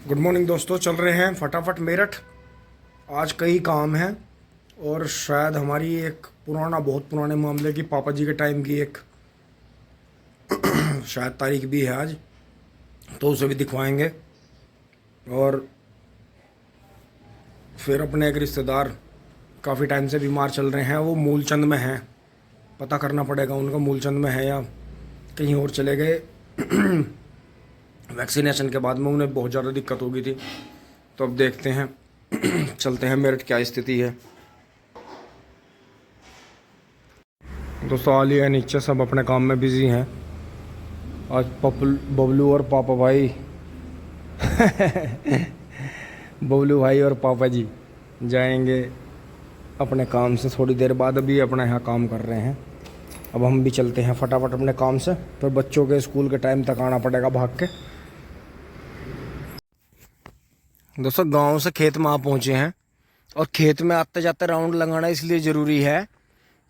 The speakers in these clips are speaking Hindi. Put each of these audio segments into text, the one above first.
गुड मॉर्निंग दोस्तों, चल रहे हैं फटाफट मेरठ। आज कई काम हैं और शायद हमारी एक बहुत पुराने मामले की पापा जी के टाइम की एक शायद तारीख भी है आज, तो उसे भी दिखवाएंगे। और फिर अपने एक रिश्तेदार काफ़ी टाइम से बीमार चल रहे हैं, वो मूलचंद में हैं। पता करना पड़ेगा उनका मूलचंद में है या कहीं और चले गए। वैक्सीनेशन के बाद में उन्हें बहुत ज़्यादा दिक्कत हो गई थी, तो अब देखते हैं चलते हैं मेरठ क्या स्थिति है। दोस्तों आलिया नीचे सब अपने काम में बिजी हैं। आज बबलू और पापा भाई बबलू भाई और पापा जी जाएंगे अपने काम से थोड़ी देर बाद। अभी अपना यहाँ काम कर रहे हैं, अब हम भी चलते हैं फटाफट अपने काम से, फिर बच्चों के स्कूल के टाइम तक आना पड़ेगा भाग के। दोस्तों गांव से खेत में आ पहुंचे हैं, और खेत में आते जाते राउंड लगाना इसलिए ज़रूरी है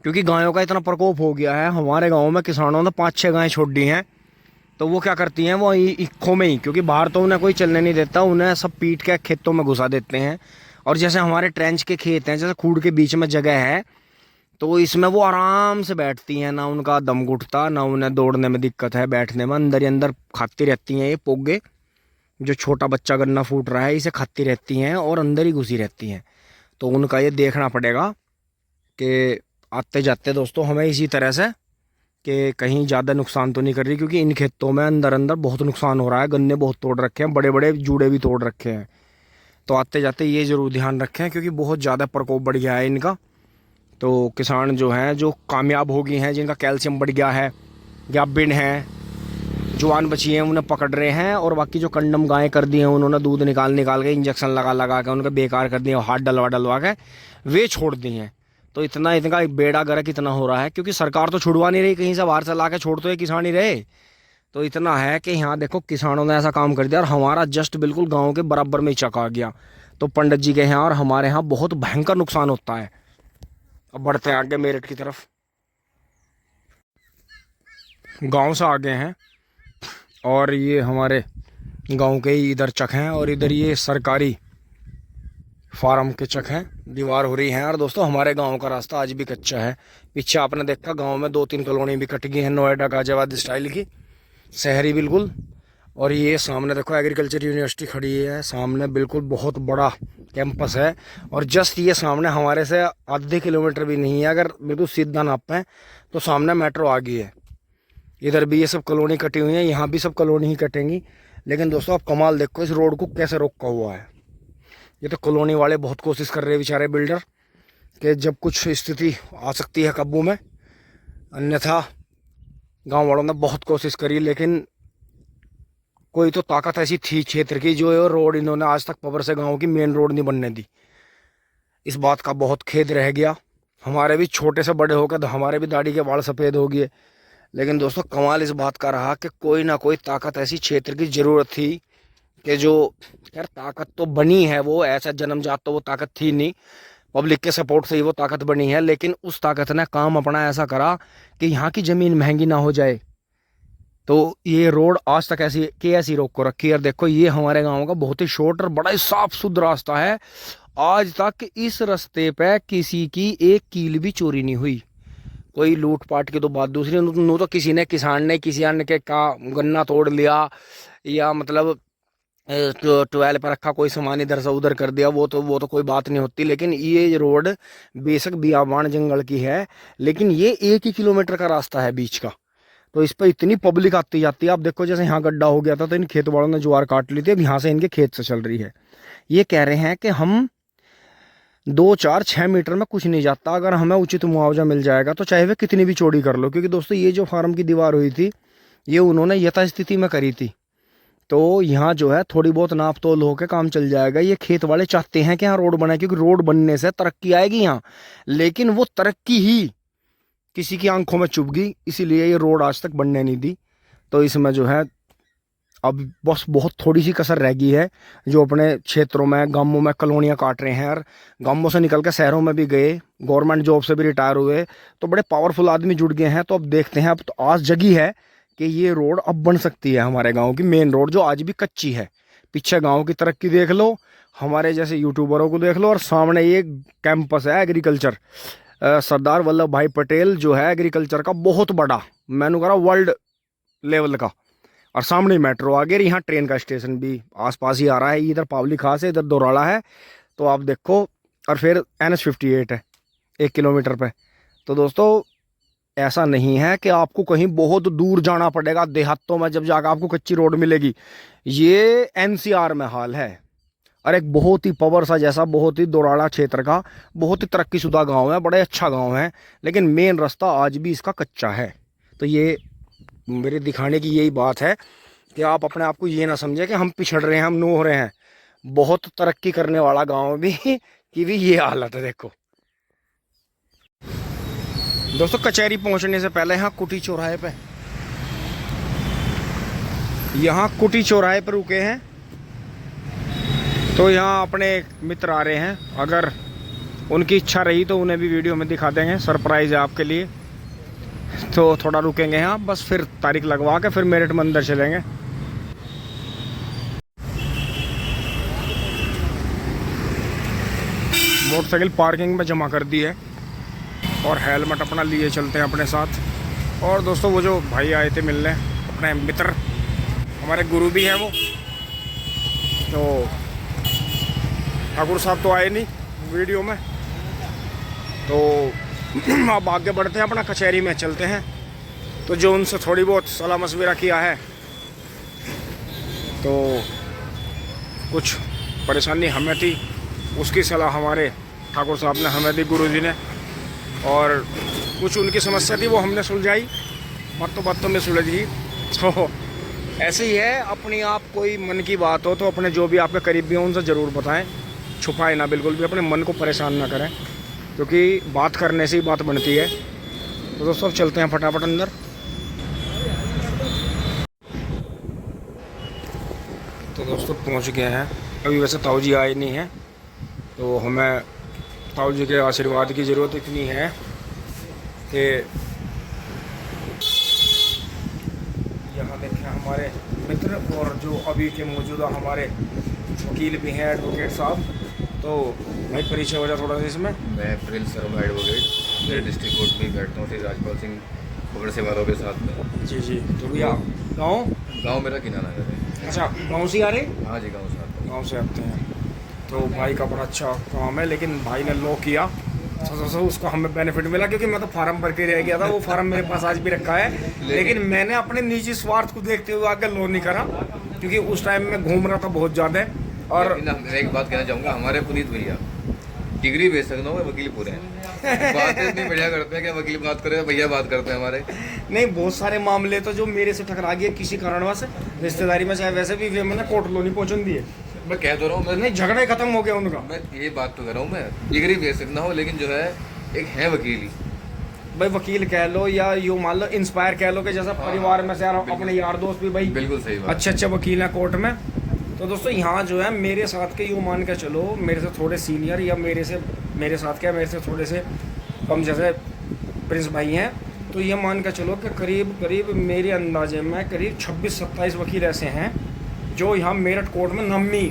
क्योंकि गायों का इतना प्रकोप हो गया है। हमारे गांव में किसानों ने 5-6 गायें छोड़ दी हैं, तो वो क्या करती हैं, वो इक्खों में ही, क्योंकि बाहर तो उन्हें कोई चलने नहीं देता, उन्हें सब पीट के खेतों में घुसा देते हैं। और जैसे हमारे ट्रेंच के खेत हैं, जैसे खूड़ के बीच में जगह है, तो इसमें वो आराम से बैठती हैं, ना उनका दम घुटता, ना उन्हें दौड़ने में दिक्कत है, बैठने में अंदर ही अंदर खाती रहती हैं। ये पोगे जो छोटा बच्चा गन्ना फूट रहा है, इसे खाती रहती हैं और अंदर ही घुसी रहती हैं। तो उनका ये देखना पड़ेगा कि आते जाते दोस्तों हमें इसी तरह से कि कहीं ज़्यादा नुकसान तो नहीं कर रही, क्योंकि इन खेतों में अंदर अंदर बहुत नुकसान हो रहा है। गन्ने बहुत तोड़ रखे हैं, बड़े बड़े जूड़े भी तोड़ रखे हैं। तो आते जाते ये ज़रूर ध्यान रखें, क्योंकि बहुत ज़्यादा प्रकोप बढ़ गया है इनका। तो किसान जो हैं, जो कामयाब हो गए हैं, जिनका कैल्शियम बढ़ गया है, गाभिन हैं, जवान बची हैं, उन्हें पकड़ रहे हैं। और बाकी जो कंडम गायें कर दी हैं, उन्होंने दूध निकाल के इंजेक्शन लगा के उनके बेकार कर दिए, हाथ डलवा के वे छोड़ दी हैं। तो इनका बेड़ा गर्क इतना हो रहा है, क्योंकि सरकार तो छुड़वा नहीं रही, कहीं से बाहर से ला के छोड़ तो ये किसान ही रहे। तो इतना है कि यहाँ देखो किसानों ने ऐसा काम कर दिया, और हमारा जस्ट बिल्कुल गाँव के बराबर में ही चका गया। तो पंडित जी के यहाँ और हमारे यहाँ बहुत भयंकर नुकसान होता है। अब बढ़ते हैं आगे मेरठ की तरफ। गाँव से आगे हैं, और ये हमारे गांव के ही इधर चक हैं, और इधर ये सरकारी फार्म के चक हैं। दीवार हो रही है। और दोस्तों हमारे गांव का रास्ता आज भी कच्चा है। पीछे आपने देखा गांव में 2-3 कॉलोनी भी कट गई हैं, नोएडा गाजियाबाद स्टाइल की, शहरी बिल्कुल। और ये सामने देखो एग्रीकल्चर यूनिवर्सिटी खड़ी है सामने, बिल्कुल बहुत बड़ा कैंपस है। और जस्ट ये सामने हमारे से आधे किलोमीटर भी नहीं है, अगर बिल्कुल सीधा नापें तो सामने मेट्रो आ गई है। इधर भी ये सब कॉलोनी कटी हुई है, यहाँ भी सब कॉलोनी ही कटेंगी। लेकिन दोस्तों आप कमाल देखो, इस रोड को कैसे रोका हुआ है। ये तो कॉलोनी वाले बहुत कोशिश कर रहे हैं बेचारे बिल्डर, कि जब कुछ स्थिति आ सकती है काबू में, अन्यथा गांव वालों ने बहुत कोशिश करी, लेकिन कोई तो ताकत ऐसी थी क्षेत्र की, जो रोड इन्होंने आज तक पबर से गाँव की मेन रोड नहीं बनने दी। इस बात का बहुत खेद रह गया। हमारे भी छोटे से बड़े होकर हमारे भी दाढ़ी के बाल सफ़ेद हो गए। लेकिन दोस्तों कमाल इस बात का रहा कि कोई ना कोई ताकत ऐसी क्षेत्र की ज़रूरत थी, कि जो यार ताकत तो बनी है, वो ऐसा जन्मजात तो वो ताकत थी नहीं, पब्लिक के सपोर्ट से ही वो ताकत बनी है। लेकिन उस ताकत ने काम अपना ऐसा करा कि यहाँ की ज़मीन महंगी ना हो जाए। तो ये रोड आज तक ऐसी रोक को रखी है। और देखो ये हमारे गाँव का बहुत ही शॉर्ट और बड़ा ही साफ सुथरा रास्ता है। आज तक इस रास्ते पे किसी की एक कील भी चोरी नहीं हुई। कोई लूटपाट की तो बात दूसरी, नू तो किसी ने, किसान ने किसी अन्य के का गन्ना तोड़ लिया, या मतलब 12 पर रखा कोई सामान इधर से उधर कर दिया, वो तो कोई बात नहीं होती। लेकिन ये रोड बेशक बियाबान जंगल की है, लेकिन ये 1 ही किलोमीटर का रास्ता है बीच का। तो इस पर इतनी पब्लिक आती जाती है। आप देखो जैसे यहाँ गड्ढा हो गया था, तो इन खेत वालों ने ज्वार काट ली थी, अब यहाँ से इनके खेत से चल रही है। ये कह रहे हैं कि हम 2-4-6 मीटर में कुछ नहीं जाता, अगर हमें उचित मुआवजा मिल जाएगा तो चाहे वे कितनी भी चौड़ी कर लो। क्योंकि दोस्तों ये जो फार्म की दीवार हुई थी, ये उन्होंने यथास्थिति में करी थी। तो यहाँ जो है थोड़ी बहुत नाप तोल होकर काम चल जाएगा। ये खेत वाले चाहते हैं कि यहाँ रोड बनाए, क्योंकि रोड बनने से तरक्की आएगी यहाँ। लेकिन वो तरक्की ही किसी की आंखों में चुभ गई, इसीलिए ये रोड आज तक बनने नहीं दी। तो इसमें जो है अब बस बहुत थोड़ी सी कसर रह गई है। जो अपने क्षेत्रों में, गांवों में कॉलोनियाँ काट रहे हैं, और गांवों से निकल के शहरों में भी गए, गवर्नमेंट जॉब से भी रिटायर हुए, तो बड़े पावरफुल आदमी जुड़ गए हैं। तो अब देखते हैं, अब तो आस जगी है कि ये रोड अब बन सकती है हमारे गांव की मेन रोड, जो आज भी कच्ची है। पीछे गांव की तरक्की देख लो, हमारे जैसे यूट्यूबरों को देख लो, और सामने ये कैंपस है एग्रीकल्चर, सरदार वल्लभ भाई पटेल जो है एग्रीकल्चर का बहुत बड़ा, मैंने कहा वर्ल्ड लेवल का। और सामने मेट्रो आ गया, यहाँ ट्रेन का स्टेशन भी आसपास ही आ रहा है, इधर पावली खास है, इधर दोराड़ा है, तो आप देखो। और फिर NH58 है 1 किलोमीटर पे। तो दोस्तों ऐसा नहीं है कि आपको कहीं बहुत दूर जाना पड़ेगा देहातों में जब जाकर आपको कच्ची रोड मिलेगी, ये NCR में हाल है। और एक बहुत ही पवर सा जैसा, बहुत ही दोराड़ा क्षेत्र का बहुत ही तरक्कीशुदा गांव है, बड़ा अच्छा गांव है, लेकिन मेन रास्ता आज भी इसका कच्चा है। तो ये मेरे दिखाने की यही बात है कि आप अपने आप को ये ना समझें कि हम पिछड़ रहे हैं, हम नो हो रहे हैं। बहुत तरक्की करने वाला गांव भी की भी ये हालत है। देखो दोस्तों, कचहरी पहुंचने से पहले यहाँ कुटी चौराहे पे, यहाँ कुटी चौराहे पर रुके हैं। तो यहाँ अपने मित्र आ रहे हैं, अगर उनकी इच्छा रही तो उन्हें भी वीडियो में दिखा देंगे, सरप्राइज़ है आपके लिए। तो थोड़ा रुकेंगे यहाँ बस, फिर तारीख लगवा के फिर मेरठ में अंदर चलेंगे। मोटरसाइकिल पार्किंग में जमा कर दी है और हेलमेट अपना लिए चलते हैं अपने साथ। और दोस्तों वो जो भाई आए थे मिलने, अपने मित्र, हमारे गुरु भी हैं वो, तो ठाकुर साहब तो आए नहीं वीडियो में, तो अब आगे बढ़ते हैं, अपना कचहरी में चलते हैं। तो जो उनसे थोड़ी बहुत सलाह मशविरा किया है, तो कुछ परेशानी हमें थी, उसकी सलाह हमारे ठाकुर साहब ने हमें दी, गुरुजी ने, और कुछ उनकी समस्या थी वो हमने सुलझाई, बातों में सुलझ गई। तो ऐसे ही है, अपनी आप कोई मन की बात हो तो अपने जो भी आपके करीबी हों उनसे ज़रूर बताएं, छुपाएं ना बिल्कुल भी, अपने मन को परेशान ना करें, क्योंकि बात करने से ही बात बनती है। तो दोस्तों अब चलते हैं फटाफट अंदर। तो दोस्तों पहुंच गए हैं, अभी वैसे ताऊ जी आए नहीं हैं, तो हमें ताऊ जी के आशीर्वाद की ज़रूरत इतनी है कि यहाँ देखें हमारे मित्र और जो अभी के मौजूदा हमारे वकील भी हैं, एडवोकेट साहब। तो भाई परिचय हो जाए थोड़ा सा इसमें। मैं प्रिंस शर्मा एडवोकेट, मेरे डिस्ट्रिक्ट कोर्ट में बैठता हूँ, श्री राजपाल सिंह खबर से वालों के साथ में। जी जी। तो भैया गाँव मेरा किनारा नगर है। अच्छा, गाँव से आ रहे? हाँ जी, गाँव से आते हैं। तो भाई का बड़ा अच्छा काम है, लेकिन भाई ने लॉ किया, उसका हमें बेनिफिट मिला, क्योंकि मैं तो फार्म भर के रह गया था, वो फार्म मेरे पास आज भी रखा है, लेकिन मैंने अपने निजी स्वार्थ को देखते हुए आगे लॉ नहीं करा, क्योंकि उस टाइम में घूम रहा था बहुत ज़्यादा। और मैं एक बात कहना चाहूँगा, हमारे पुनीत भैया डिग्री बेच सकता हूँ, वकील पूरे हैं, बात इतनी बढ़िया करते हैं कि वकील बात करे, भैया बात करते हैं हमारे। नहीं, बहुत सारे मामले तो जो मेरे से टकरा गए किसी कारणवश रिश्तेदारी में, चाहे वैसे भी मैंने कोर्ट लो नहीं पहुँचन दिए, मैं कह तो रहा हूँ, नहीं झगड़ा ही खत्म हो गया उनका। मैं ये बात तो कर रहा हूँ, मैं डिग्री बेच सकता हूँ, लेकिन जो है एक है वकील ही, भाई वकील कह लो या यूँ मान लो इंस्पायर कह लो, कि जैसा परिवार में से अपने यार दोस्त भी भाई बिल्कुल सही बात, अच्छे वकील हैं कोर्ट में। तो दोस्तों यहाँ जो है मेरे साथ के यूँ मान के चलो, मेरे से थोड़े सीनियर या मेरे साथ क्या, मेरे से थोड़े से कम जैसे प्रिंस भाई हैं, तो ये मान के चलो कि करीब मेरे अंदाजे में करीब 26-27 वकील ऐसे हैं जो यहाँ मेरठ कोर्ट में नामी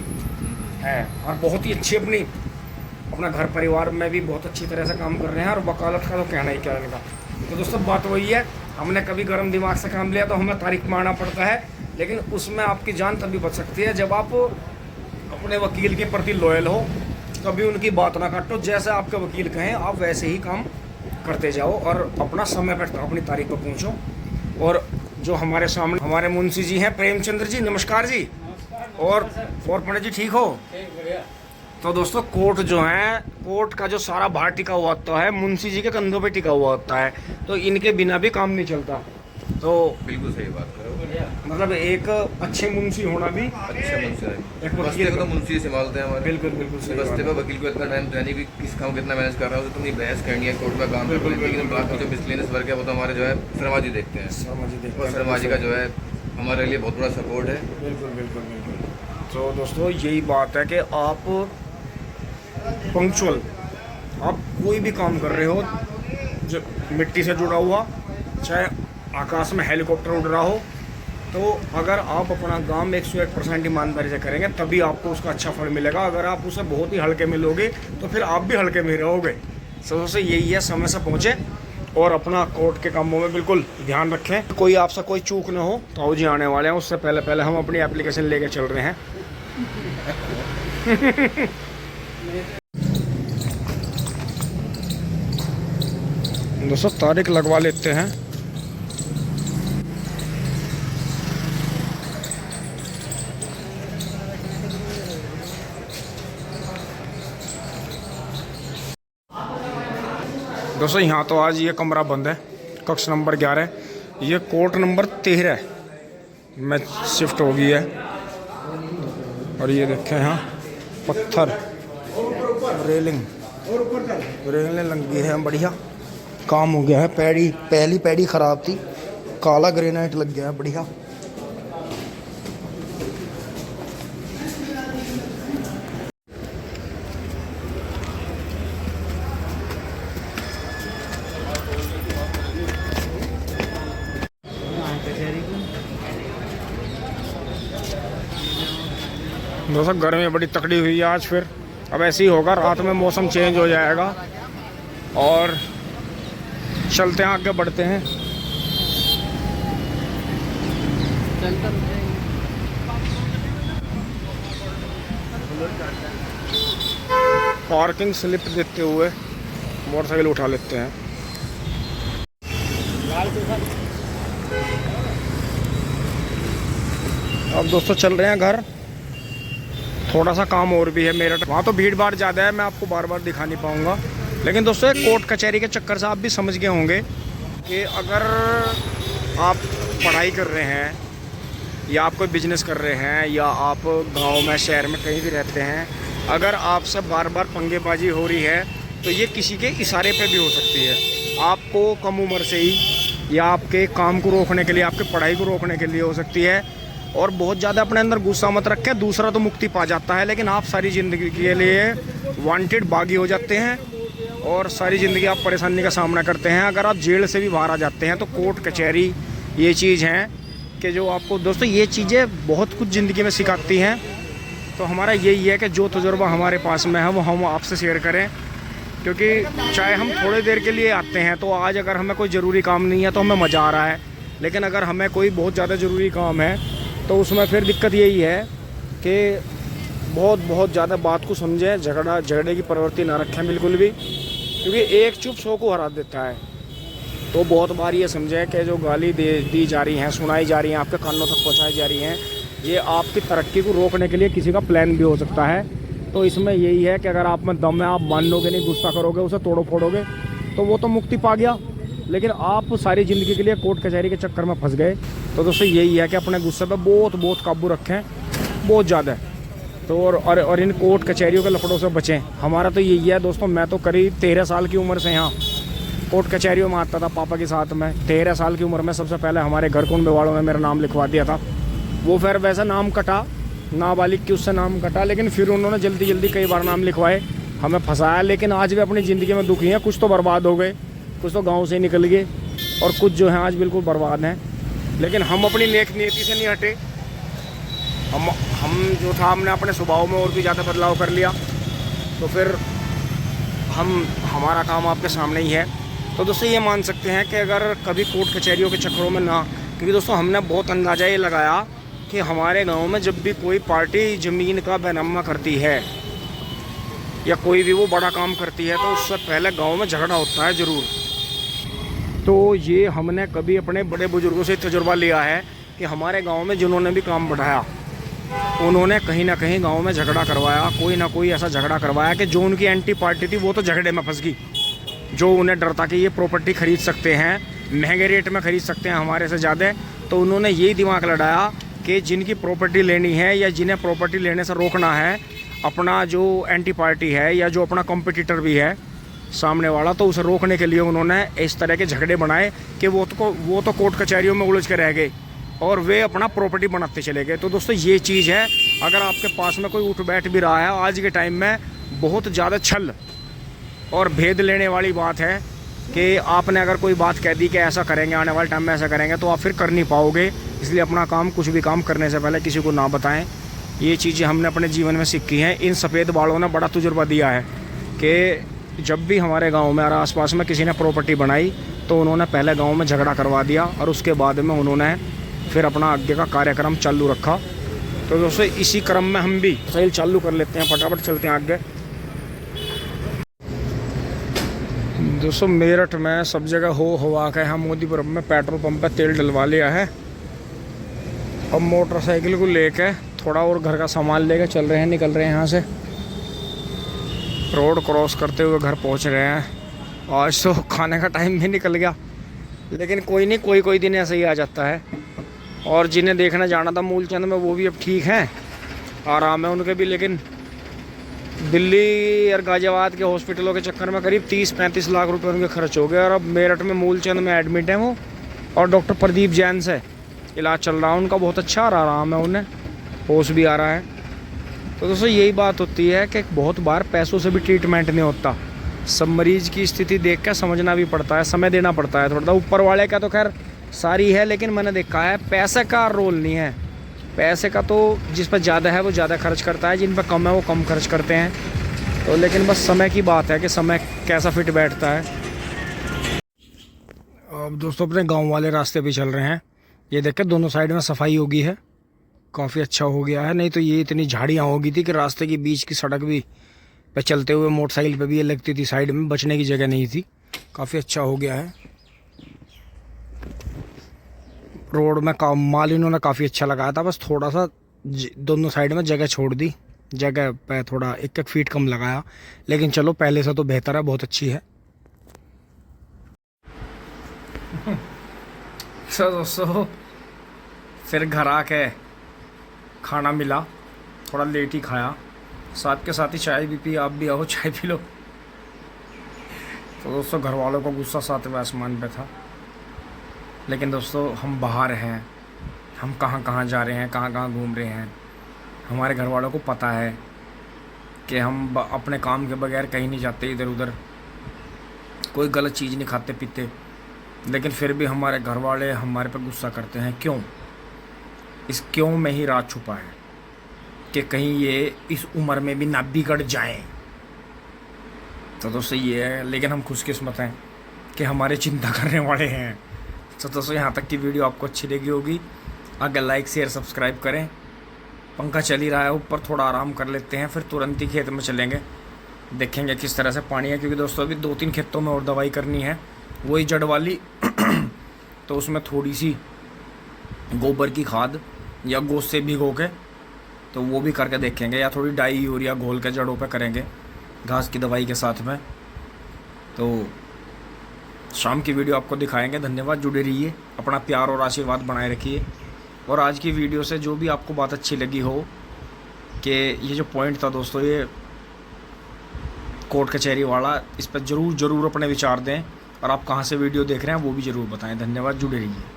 हैं, और बहुत ही अच्छी अपना घर परिवार में भी बहुत अच्छी तरह से काम कर रहे हैं, और वकालत का तो कहना ही क्या इनका। तो दोस्तों बात वही है, हमने कभी गर्म दिमाग से काम लिया तो हमें तारीख मारना पड़ता है, लेकिन उसमें आपकी जान तभी बच सकती है जब आप अपने वकील के प्रति लॉयल हो, कभी उनकी बात ना काटो, जैसे आपके वकील कहें आप वैसे ही काम करते जाओ, और अपना समय पर अपनी तारीख पर पहुँचो। और जो हमारे सामने हमारे मुंशी जी हैं, प्रेमचंद्र जी, नमस्कार जी, और पंडित जी ठीक हो? तो दोस्तों कोर्ट जो है, कोर्ट का जो सारा भार टिका हुआ होता है मुंशी जी के कंधों पे टिका हुआ होता है, तो इनके बिना भी काम नहीं चलता। तो बिल्कुल सही बात करो, मतलब एक अच्छे मुंशी होना भी, अच्छा मुंशी है, एक वकील को तो मुंशी संभालते हैं हमारे। बिल्कुल सही बस्ते पे वकील को इतना टाइम देने की, किस काम कितना मैनेज कर रहा है, तुमने बहस करनी है कोर्ट में काम, लेकिन बाकी जो मिसलेनियस वर्क है वो तो हमारे जो है शर्मा जी देखते हैं, और शर्मा जी का जो है हमारे लिए बहुत बड़ा सपोर्ट है। बिल्कुल। तो दोस्तों यही बात है कि आप पंक्चुअल, आप कोई भी काम कर रहे हो जो मिट्टी से जुड़ा हुआ, चाहे आकाश में हेलीकॉप्टर उड़ रहा हो, तो अगर आप अपना काम 101% ईमानदारी से करेंगे तभी आपको उसका अच्छा फल मिलेगा। अगर आप उसे बहुत ही हल्के में लोगे तो फिर आप भी हल्के में रहोगे। सबसे यही है, समय से पहुँचे और अपना कोर्ट के कामों में बिल्कुल ध्यान रखें। कोई आपसे कोई चूक ना हो। ताऊ जी आने वाले हैं, उससे पहले हम अपनी एप्लीकेशन लेके चल रहे हैं। दोस्तों तारीख लगवा लेते हैं। दोस्तों यहाँ तो आज ये कमरा बंद है, कक्ष नंबर 11। ये कोर्ट नंबर 13 में शिफ्ट हो गई है। और ये देखें यहाँ पत्थर रेलिंग लगी है, बढ़िया काम हो गया है। पहली पैड़ी ख़राब थी, काला ग्रेनाइट लग गया है, बढ़िया। दोस्तों गर्मी बड़ी तकड़ी हुई है आज। फिर अब ऐसे ही होगा, रात में मौसम चेंज हो जाएगा और चलते हैं, आगे बढ़ते हैं। पार्किंग स्लिप देते हुए मोटरसाइकिल उठा लेते हैं। अब दोस्तों चल रहे हैं घर। थोड़ा सा काम और भी है मेरा, वहाँ तो भीड़ भाड़ ज़्यादा है, मैं आपको बार बार दिखा नहीं पाऊँगा। लेकिन दोस्तों कोर्ट कचहरी के चक्कर से आप भी समझ गए होंगे कि अगर आप पढ़ाई कर रहे हैं या आप कोई बिजनेस कर रहे हैं या आप गांव में शहर में कहीं भी रहते हैं, अगर आपसे बार बार पंगेबाजी हो रही है तो ये किसी के इशारे पे भी हो सकती है। आपको कम उम्र से ही या आपके काम को रोकने के लिए, आपके पढ़ाई को रोकने के लिए हो सकती है। और बहुत ज़्यादा अपने अंदर गुस्सा मत रखें, दूसरा तो मुक्ति पा जाता है, लेकिन आप सारी ज़िंदगी के लिए वांटेड बागी हो जाते हैं और सारी ज़िंदगी आप परेशानी का सामना करते हैं। अगर आप जेल से भी बाहर आ जाते हैं तो कोर्ट कचहरी ये चीज़ हैं कि जो आपको दोस्तों ये चीज़ें बहुत कुछ ज़िंदगी में सिखाती हैं। तो हमारा यही है कि जो तजुर्बा हमारे पास में है वो हम आपसे शेयर करें, क्योंकि चाहे हम थोड़ी देर के लिए आते हैं तो आज अगर हमें कोई ज़रूरी काम नहीं है तो हमें मज़ा आ रहा है, लेकिन अगर हमें कोई बहुत ज़्यादा ज़रूरी काम है तो उसमें फिर दिक्कत यही है कि बहुत ज़्यादा बात को समझें, झगड़े की प्रवृत्ति ना रखें बिल्कुल भी, क्योंकि एक चुप 100 को हरा देता है। तो बहुत बार ये समझें कि जो गाली दी जा रही हैं, सुनाई जा रही हैं, आपके कानों तक पहुंचाई जा रही हैं, ये आपकी तरक्की को रोकने के लिए किसी का प्लान भी हो सकता है। तो इसमें यही है कि अगर आप में दम है, आप मान लोगे नहीं, गुस्सा करोगे, उसे तोड़ो फोड़ोगे तो वो तो मुक्ति पा गया, लेकिन आप सारी ज़िंदगी के लिए कोर्ट कचहरी के चक्कर में फंस गए। तो दोस्तों यही है कि अपने गुस्से पे बहुत काबू रखें, बहुत ज़्यादा। तो और इन कोर्ट कचहरियों के लफड़ों से बचें। हमारा तो यही है दोस्तों, मैं तो करीब 13 साल की उम्र से यहाँ कोर्ट कचहरियों में आता था पापा के साथ में। 13 साल की उम्र में सबसे पहले हमारे घर कुंड वालों ने मेरा नाम लिखवा दिया था। वो फिर वैसा नाम कटा, नाबालिग की उससे नाम कटा, लेकिन फिर उन्होंने जल्दी कई बार नाम लिखवाए, हमें फंसाया। लेकिन आज भी अपनी ज़िंदगी में दुखी हैं, कुछ तो बर्बाद हो गए, कुछ तो गाँव से निकल गए और कुछ जो हैं आज बिल्कुल बर्बाद हैं। लेकिन हम अपनी नेक नीति से नहीं हटे। हम जो था हमने अपने स्वभाव में और भी ज़्यादा बदलाव कर लिया। तो फिर हमारा काम आपके सामने ही है। तो दोस्तों ये मान सकते हैं कि अगर कभी कोर्ट कचहरियों के चक्करों में ना, क्योंकि दोस्तों हमने बहुत अंदाज़ा ये लगाया कि हमारे गांव में जब भी कोई पार्टी ज़मीन का बैनामा करती है या कोई भी वो बड़ा काम करती है तो उससे पहले गांव में झगड़ा होता है ज़रूर। तो ये हमने कभी अपने बड़े बुजुर्गों से तजुर्बा लिया है कि हमारे गांव में जिन्होंने भी काम बढ़ाया उन्होंने कहीं ना कहीं गांव में झगड़ा करवाया, कोई ना कोई ऐसा झगड़ा करवाया कि जो उनकी एंटी पार्टी थी वो तो झगड़े में फंस गई। जो उन्हें डर था कि ये प्रॉपर्टी ख़रीद सकते हैं, महंगे रेट में ख़रीद सकते हैं हमारे से ज़्यादा, तो उन्होंने यही दिमाग लड़ाया कि जिनकी प्रॉपर्टी लेनी है या जिन्हें प्रॉपर्टी लेने से रोकना है, अपना जो एंटी पार्टी है या जो अपना कॉम्पिटिटर भी है सामने वाला, तो उसे रोकने के लिए उन्होंने इस तरह के झगड़े बनाए कि वो तो कोर्ट कचहरियों में उलझ के रह गए और वे अपना प्रॉपर्टी बनाते चले गए। तो दोस्तों ये चीज़ है, अगर आपके पास में कोई उठ बैठ भी रहा है आज के टाइम में, बहुत ज़्यादा छल और भेद लेने वाली बात है कि आपने अगर कोई बात कह दी कि ऐसा करेंगे, आने वाले टाइम में ऐसा करेंगे, तो आप फिर कर नहीं पाओगे। इसलिए अपना काम, कुछ भी काम करने से पहले किसी को ना बताएं। ये चीज़ें हमने अपने जीवन में सीखी हैं। इन सफ़ेद बालों ने बड़ा तजुर्बा दिया है कि जब भी हमारे गांव में और आसपास में किसी ने प्रॉपर्टी बनाई तो उन्होंने पहले गांव में झगड़ा करवा दिया और उसके बाद में उन्होंने फिर अपना आगे का कार्यक्रम चालू रखा। तो दोस्तों इसी क्रम में हम भी सेल चालू कर लेते हैं, फटाफट चलते हैं आगे। दोस्तों मेरठ में सब जगह हो हवा का है। मोदीपुरम में पेट्रोल पंप पे तेल डलवा लिया है। अब मोटरसाइकिल को लेके थोड़ा और घर का सामान लेके चल रहे हैं, निकल रहे हैं यहाँ से। रोड क्रॉस करते हुए घर पहुँच रहे हैं। आज तो खाने का टाइम भी निकल गया, लेकिन कोई नहीं, कोई कोई दिन ऐसे ही आ जाता है। और जिन्हें देखने जाना था मूलचंद में वो भी अब ठीक हैं, आराम है उनके भी। लेकिन दिल्ली और गाजियाबाद के हॉस्पिटलों के चक्कर में करीब 30-35 लाख रुपए उनके खर्च हो गए। और अब मेरठ में मूलचंद में एडमिट हैं वो, और डॉक्टर प्रदीप जैन से इलाज चल रहा है उनका। बहुत अच्छा आराम है उन्हें, होश भी आ रहा है। तो दोस्तों यही बात होती है कि बहुत बार पैसों से भी ट्रीटमेंट नहीं होता। सब मरीज की स्थिति देख कर समझना भी पड़ता है, समय देना पड़ता है थोड़ा। ऊपर वाले का तो खैर सारी है, लेकिन मैंने देखा है पैसे का रोल नहीं है। पैसे का तो जिस पर ज़्यादा है वो ज़्यादा खर्च करता है, जिन पर कम है वो कम खर्च करते हैं। तो लेकिन बस समय की बात है कि समय कैसा फिट बैठता है। अब दोस्तों अपने गांव वाले रास्ते पे चल रहे हैं। ये देख के दोनों साइड में सफाई हो गई है, काफ़ी अच्छा हो गया है। नहीं तो ये इतनी झाड़ियाँ हो गई थी कि रास्ते के बीच की सड़क भी पे चलते हुए मोटरसाइकिल पे भी ये लगती थी, साइड में बचने की जगह नहीं थी। काफ़ी अच्छा हो गया है। रोड में माल इन्होंने काफ़ी अच्छा लगाया था, बस थोड़ा सा दोनों साइड में जगह छोड़ दी, जगह पे थोड़ा 1-1 फीट कम लगाया। लेकिन चलो पहले से तो बेहतर है, बहुत अच्छी है। तो दोस्तों फिर घर आके खाना मिला, थोड़ा लेट ही खाया, साथ के साथ ही चाय भी पी। आप भी आओ चाय पी लो। तो दोस्तों घर वालों को गुस्सा 7वें आसमान पे था। लेकिन दोस्तों हम बाहर हैं, हम कहाँ कहाँ जा रहे हैं, कहाँ कहाँ घूम रहे हैं। हमारे घर वालों को पता है कि हम अपने काम के बगैर कहीं नहीं जाते इधर उधर, कोई गलत चीज़ नहीं खाते पीते। लेकिन फिर भी हमारे घर वाले हमारे पे गुस्सा करते हैं। क्यों? इस क्यों में ही राज छुपा है कि कहीं ये इस उम्र में भी ना बिगड़ जाएं। तो दोस्तों ये है, लेकिन हम खुशकिस्मत हैं कि हमारे चिंता करने वाले हैं। तो दोस्तों यहाँ तक की वीडियो आपको अच्छी लगी होगी। अगर लाइक शेयर सब्सक्राइब करें। पंखा चल ही रहा है ऊपर, थोड़ा आराम कर लेते हैं, फिर तुरंत ही खेत में चलेंगे, देखेंगे किस तरह से पानी है। क्योंकि दोस्तों अभी 2-3 खेतों में और दवाई करनी है, वही जड़ वाली। तो उसमें थोड़ी सी गोबर की खाद या गोश्त से भिगो के तो वो भी करके देखेंगे, या थोड़ी डाई यूरिया घोल के जड़ों पे करेंगे घास की दवाई के साथ में। तो शाम की वीडियो आपको दिखाएंगे। धन्यवाद, जुड़े रहिए, अपना प्यार और आशीर्वाद बनाए रखिए। और आज की वीडियो से जो भी आपको बात अच्छी लगी हो, कि ये जो पॉइंट था दोस्तों, ये कोर्ट कचहरी वाला, इस पर ज़रूर अपने विचार दें। और आप कहाँ से वीडियो देख रहे हैं वो भी ज़रूर बताएं। धन्यवाद, जुड़े रहिए।